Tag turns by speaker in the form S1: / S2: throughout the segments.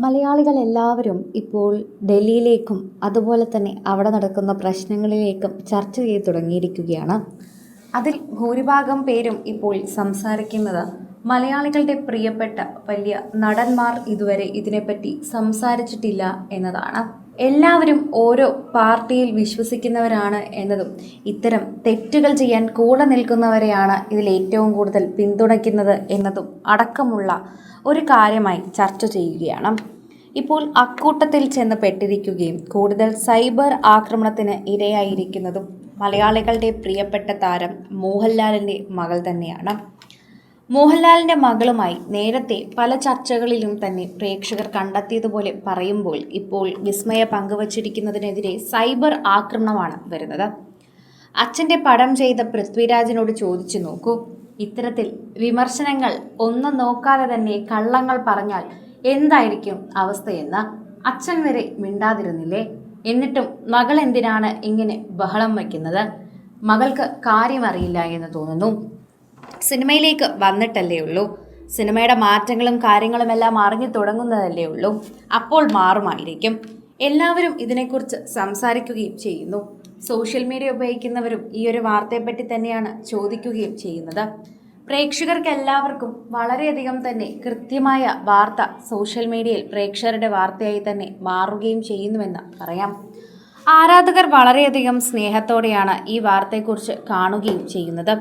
S1: മലയാളികൾ എല്ലാവരും ഇപ്പോൾ ഡൽഹിയിലേക്കും അതുപോലെ തന്നെ അവിടെ നടക്കുന്ന പ്രശ്നങ്ങളിലേക്കും ചർച്ച ചെയ്ത് തുടങ്ങിയിരിക്കുകയാണ്. അതിൽ ഭൂരിഭാഗം പേരും ഇപ്പോൾ സംസാരിക്കുന്നത് മലയാളികളുടെ പ്രിയപ്പെട്ട വലിയ നടന്മാർ ഇതുവരെ ഇതിനെപ്പറ്റി സംസാരിച്ചിട്ടില്ല എന്നതാണ്. എല്ലാവരും ഓരോ പാർട്ടിയിൽ വിശ്വസിക്കുന്നവരാണ് എന്നതും ഇത്തരം തെറ്റുകൾ ചെയ്യാൻ കൂടെ നിൽക്കുന്നവരെയാണ് ഇതിൽ ഏറ്റവും കൂടുതൽ പിന്തുണയ്ക്കുന്നത് എന്നതും അടക്കമുള്ള ഒരു കാര്യമായി ചർച്ച ചെയ്യുകയാണ്. ഇപ്പോൾ അക്കൂട്ടത്തിൽ ചെന്ന് പെട്ടിരിക്കുകയും കൂടുതൽ സൈബർ ആക്രമണത്തിന് ഇരയായിരിക്കുന്നതും മലയാളികളുടെ പ്രിയപ്പെട്ട താരം മോഹൻലാലിൻ്റെ മകൾ തന്നെയാണ്. മോഹൻലാലിൻ്റെ മകളുമായി നേരത്തെ പല ചർച്ചകളിലും തന്നെ പ്രേക്ഷകർ കണ്ടെത്തിയതുപോലെ പറയുമ്പോൾ ഇപ്പോൾ വിസ്മയ പങ്കുവച്ചിരിക്കുന്നതിനെതിരെ സൈബർ ആക്രമണമാണ് വരുന്നത്. അച്ഛൻ്റെ പടം ചെയ്ത പൃഥ്വിരാജിനോട് ചോദിച്ചു നോക്കൂ, ഇത്തരത്തിൽ വിമർശനങ്ങൾ ഒന്നും നോക്കാതെ തന്നെ കള്ളങ്ങൾ പറഞ്ഞാൽ എന്തായിരിക്കും അവസ്ഥയെന്ന്. അച്ഛൻ വരെ മിണ്ടാതിരുന്നില്ലേ? എന്നിട്ടും മകൾ എന്തിനാണ് ഇങ്ങനെ ബഹളം വയ്ക്കുന്നത്? മകൾക്ക് കാര്യമറിയില്ല എന്ന് തോന്നുന്നു. സിനിമയിലേക്ക് വന്നിട്ടല്ലേ ഉള്ളൂ. സിനിമയുടെ മാറ്റങ്ങളും കാര്യങ്ങളുമെല്ലാം അറിഞ്ഞു തുടങ്ങുന്നതല്ലേ ഉള്ളൂ. അപ്പോൾ മാറുമായിരിക്കും. എല്ലാവരും ഇതിനെക്കുറിച്ച് സംസാരിക്കുകയും ചെയ്യുന്നു. സോഷ്യൽ മീഡിയ ഉപയോഗിക്കുന്നവരും ഈ ഒരു വാർത്തയെപ്പറ്റി തന്നെയാണ് ചോദിക്കുകയും ചെയ്യുന്നത്. പ്രേക്ഷകർക്ക് എല്ലാവർക്കും വളരെയധികം തന്നെ കൃത്യമായ വാർത്ത സോഷ്യൽ മീഡിയയിൽ പ്രേക്ഷകരുടെ വാർത്തയായി തന്നെ മാറുകയും ചെയ്യുന്നുവെന്ന് പറയാം. ആരാധകർ വളരെയധികം സ്നേഹത്തോടെയാണ് ഈ വാർത്തയെക്കുറിച്ച് കാണുകയും ചെയ്യുന്നത്.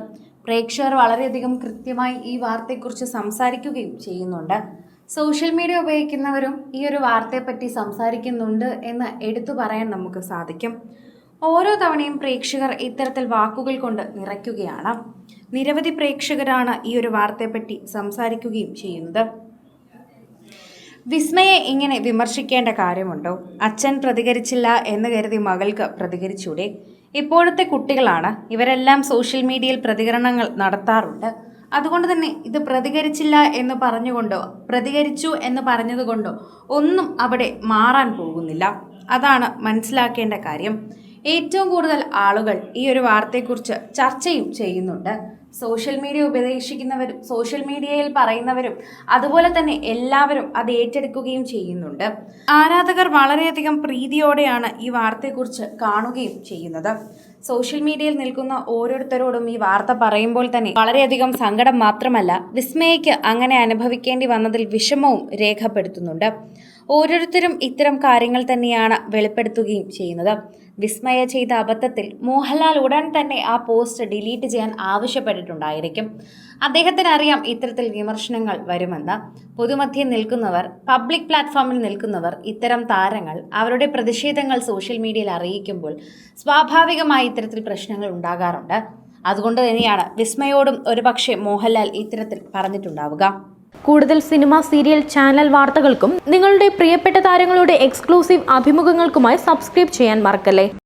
S1: പ്രേക്ഷകർ വളരെയധികം കൃത്യമായി ഈ വാർത്തയെക്കുറിച്ച് സംസാരിക്കുകയും ചെയ്യുന്നുണ്ട്. സോഷ്യൽ മീഡിയ ഉപയോഗിക്കുന്നവരും ഈ ഒരു വാർത്തയെപ്പറ്റി സംസാരിക്കുന്നുണ്ട് എന്ന് എടുത്തു പറയാൻ നമുക്ക് സാധിക്കും. ഓരോ തവണയും പ്രേക്ഷകർ ഇത്തരത്തിൽ വാക്കുകൾ കൊണ്ട് നിറയ്ക്കുകയാണ്. നിരവധി പ്രേക്ഷകരാണ് ഈ ഒരു വാർത്തയെപ്പറ്റി സംസാരിക്കുകയും ചെയ്യുന്നത്. വിസ്മയെ ഇങ്ങനെ വിമർശിക്കേണ്ട കാര്യമുണ്ടോ? അച്ഛൻ പ്രതികരിച്ചില്ല എന്ന് കരുതി മകൾക്ക് പ്രതികരിച്ചൂടെ? ഇപ്പോഴത്തെ കുട്ടികളാണ്, ഇവരെല്ലാം സോഷ്യൽ മീഡിയയിൽ പ്രതികരണങ്ങൾ നടത്താറുണ്ട്. അതുകൊണ്ട് തന്നെ ഇത് പ്രതികരിച്ചില്ല എന്ന് പറഞ്ഞുകൊണ്ടോ പ്രതികരിച്ചു എന്ന് പറഞ്ഞതുകൊണ്ടോ ഒന്നും അവിടെ മാറാൻ പോകുന്നില്ല. അതാണ് മനസ്സിലാക്കേണ്ട കാര്യം. ഏറ്റവും കൂടുതൽ ആളുകൾ ഈ ഒരു വാർത്തയെക്കുറിച്ച് ചർച്ചയും ചെയ്യുന്നുണ്ട്. സോഷ്യൽ മീഡിയ ഉപദേശിക്കുന്നവരും സോഷ്യൽ മീഡിയയിൽ പറയുന്നവരും അതുപോലെ തന്നെ എല്ലാവരും അത് ഏറ്റെടുക്കുകയും ചെയ്യുന്നുണ്ട്. ആരാധകർ വളരെയധികം പ്രീതിയോടെയാണ് ഈ വാർത്തയെക്കുറിച്ച് കാണുകയും ചെയ്യുന്നത്. സോഷ്യൽ മീഡിയയിൽ നിൽക്കുന്ന ഓരോരുത്തരോടും ഈ വാർത്ത പറയുമ്പോൾ തന്നെ വളരെയധികം സങ്കടം മാത്രമല്ല, വിസ്മയയ്ക്ക് അങ്ങനെ അനുഭവിക്കേണ്ടി വന്നതിൽ വിഷമവും രേഖപ്പെടുത്തുന്നുണ്ട്. ഓരോരുത്തരും ഇത്തരം കാര്യങ്ങൾ തന്നെയാണ് വെളിപ്പെടുത്തുകയും ചെയ്യുന്നത്. വിസ്മയ ചെയ്ത അബദ്ധത്തിൽ മോഹൻലാൽ ഉടൻ തന്നെ ആ പോസ്റ്റ് ഡിലീറ്റ് ചെയ്യാൻ ആവശ്യപ്പെട്ടിട്ടുണ്ടായിരിക്കും. അദ്ദേഹത്തിന് അറിയാം ഇത്തരത്തിൽ വിമർശനങ്ങൾ വരുമെന്ന്. പൊതുമധ്യം നിൽക്കുന്നവർ, പബ്ലിക് പ്ലാറ്റ്ഫോമിൽ നിൽക്കുന്നവർ, ഇത്തരം താരങ്ങൾ അവരുടെ പ്രതിഷേധങ്ങൾ സോഷ്യൽ മീഡിയയിൽ അറിയിക്കുമ്പോൾ സ്വാഭാവികമായി ഇത്തരത്തിൽ പ്രശ്നങ്ങൾ ഉണ്ടാകാറുണ്ട്. അതുകൊണ്ട് തന്നെയാണ് വിസ്മയോടും ഒരുപക്ഷെ മോഹൻലാൽ ഇത്തരത്തിൽ പറഞ്ഞിട്ടുണ്ടാവുക.
S2: കൂടുതൽ സിനിമ, സീരിയൽ, ചാനൽ വാർത്തകൾക്കും നിങ്ങളുടെ പ്രിയപ്പെട്ട താരങ്ങളുടെ എക്സ്ക്ലൂസീവ് അഭിമുഖങ്ങൾക്കുമായി സബ്സ്ക്രൈബ് ചെയ്യാൻ മറക്കല്ലേ.